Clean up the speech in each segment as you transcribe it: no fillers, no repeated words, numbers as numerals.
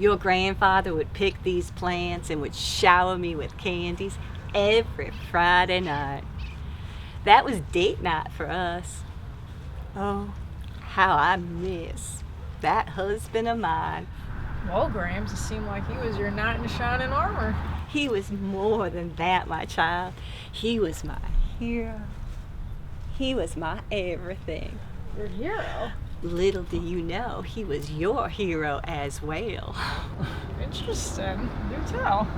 Your grandfather would pick these plants and would shower me with candies every Friday night. That was date night for us. Oh, how I miss that husband of mine. Well, Grams, it seemed like he was your knight in shining armor. He was more than that, my child. He was my hero. He was my everything. Your hero? Little do you know, he was your hero as well. Interesting. Do tell.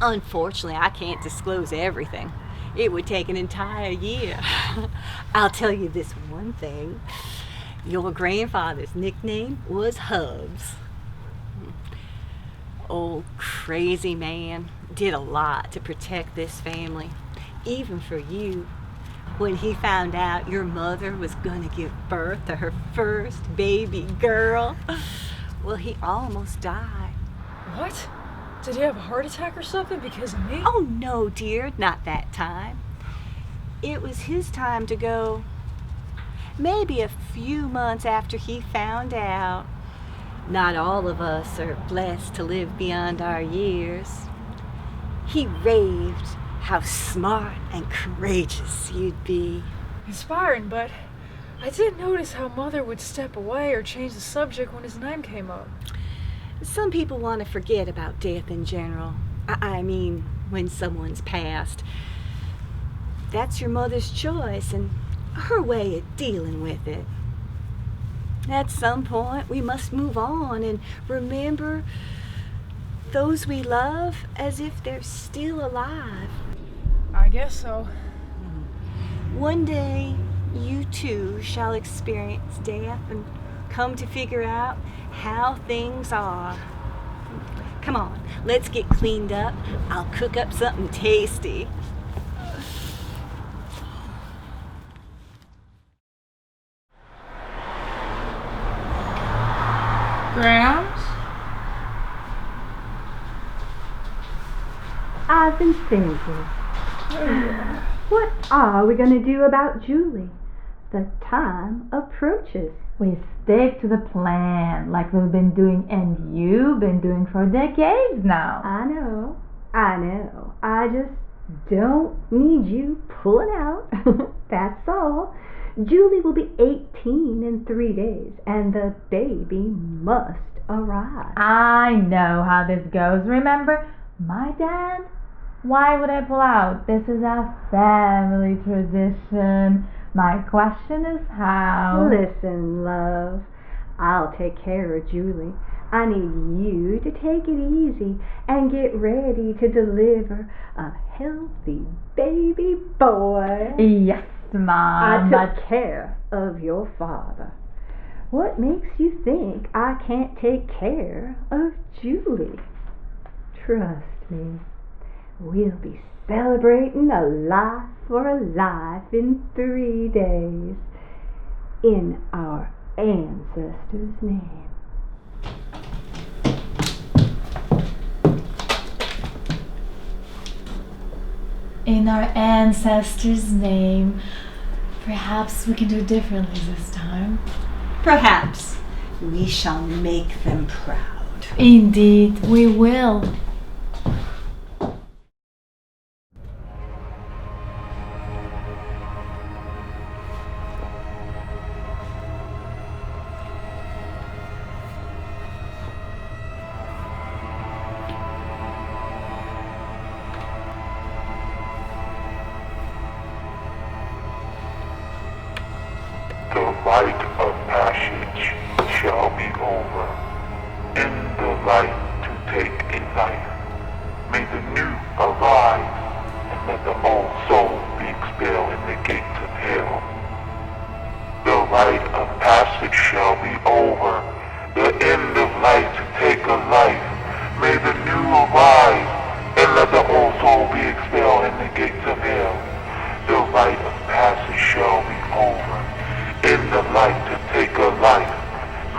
Unfortunately, I can't disclose everything. It would take an entire year. I'll tell you this one thing. Your grandfather's nickname was Hubs. Old crazy man did a lot to protect this family, even for you. When he found out your mother was going to give birth to her first baby girl, well, he almost died. What? Did he have a heart attack or something because of me? Oh, no, dear, not that time. It was his time to go. Maybe a few months after he found out. Not all of us are blessed to live beyond our years. He raved how smart and courageous you'd be. Inspiring, but I did notice how Mother would step away or change the subject when his name came up. Some people want to forget about death in general. I mean, when someone's passed. That's your mother's choice and her way of dealing with it. At some point, we must move on and remember those we love as if they're still alive. I guess so. One day, you too shall experience death and come to figure out how things are. Come on, let's get cleaned up. I'll cook up something tasty. Grams? I've been thinking. What are we going to do about Julie? The time approaches. We stick to the plan like we've been doing and you've been doing for decades now. I know. I just don't need you pulling out. That's all. Julie will be 18 in 3 days, and the baby must arrive. I know how this goes. Remember, my dad? Why would I pull out? This is a family tradition. My question is how. Listen, love, I'll take care of Julie. I need you to take it easy and get ready to deliver a healthy baby boy. Yes, Mom. I took care of your father. What makes you think I can't take care of Julie? Trust me, we'll be celebrating a life for a life in 3 days in our ancestors' name. In our ancestors' name, perhaps we can do it differently this time. Perhaps we shall make them proud. Indeed, we will. The rite of passage shall be over. In the light to take a life, may the new arise, and let the old soul be expelled in the gates of hell. The rite of passage shall be over. The end of life to take a life, may the new arise, and let the old soul be expelled in the gates of hell. The rite of passage shall be over. In the light to take a life,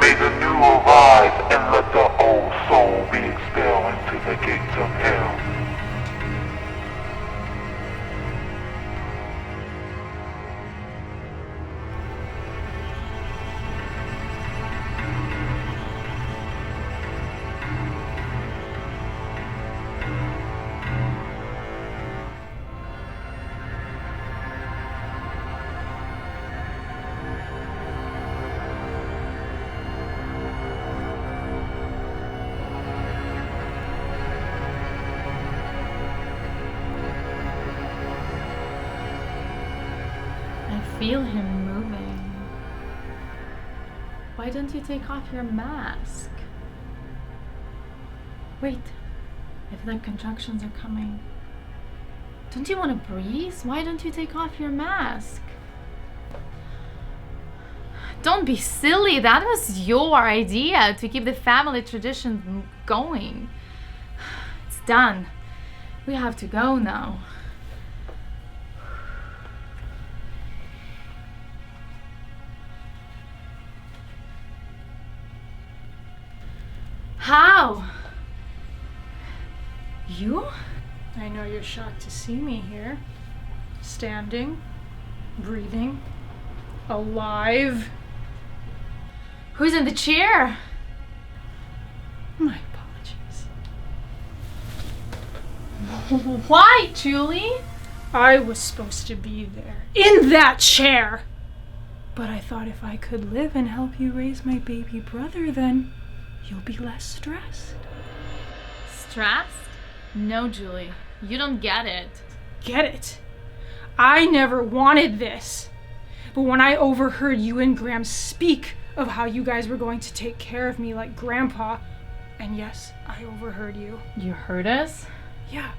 may the new arise and let the old soul feel him moving. Why don't you take off your mask? Wait, I feel like contractions are coming. Don't you want to breathe? Why don't you take off your mask? Don't be silly. That was your idea to keep the family tradition going. It's done. We have to go now. How? You? I know you're shocked to see me here. Standing, breathing, alive. Who's in the chair? My apologies. Why, Julie? I was supposed to be there, in that chair. But I thought if I could live and help you raise my baby brother, then you'll be less stressed. Stressed? No, Julie. You don't get it. Get it? I never wanted this. But when I overheard you and Graham speak of how you guys were going to take care of me like Grandpa, and yes, I overheard you. You heard us? Yeah,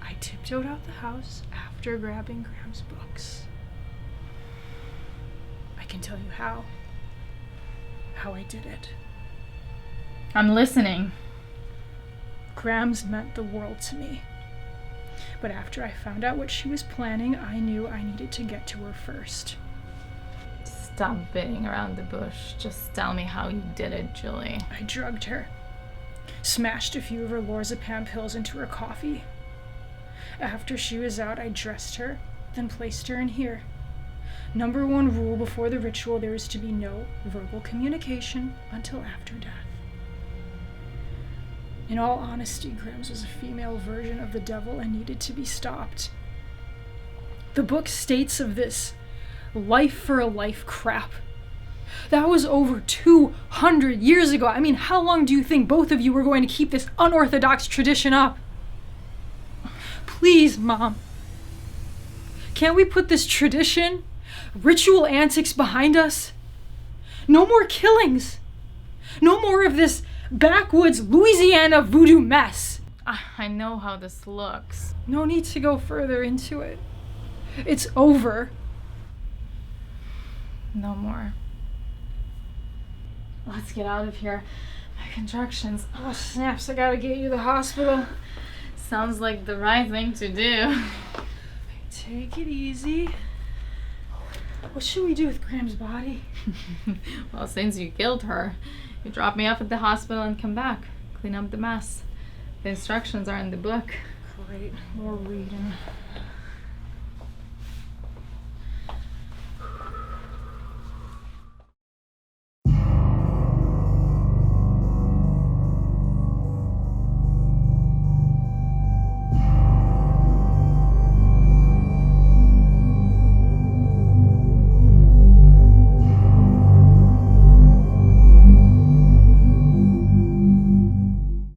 I tiptoed out the house after grabbing Graham's books. I can tell you how I did it. I'm listening. Graham's meant the world to me. But after I found out what she was planning, I knew I needed to get to her first. Stop beating around the bush. Just tell me how you did it, Julie. I drugged her. Smashed a few of her lorazepam pills into her coffee. After she was out, I dressed her, then placed her in here. Number 1 rule before the ritual, there is to be no verbal communication until after death. In all honesty, Graham's was a female version of the devil and needed to be stopped. The book states of this life for a life crap. That was over 200 years ago. I mean, how long do you think both of you were going to keep this unorthodox tradition up? Please, Mom. Can't we put this tradition, ritual antics behind us? No more killings. No more of this backwoods Louisiana voodoo mess. I know how this looks. No need to go further into it. It's over. No more. Let's get out of here. My contractions. Oh, snaps, I gotta get you to the hospital. Sounds like the right thing to do. Take it easy. What should we do with Graham's body? Well, since you killed her, you drop me off at the hospital and come back. Clean up the mess. The instructions are in the book. Great, more reading.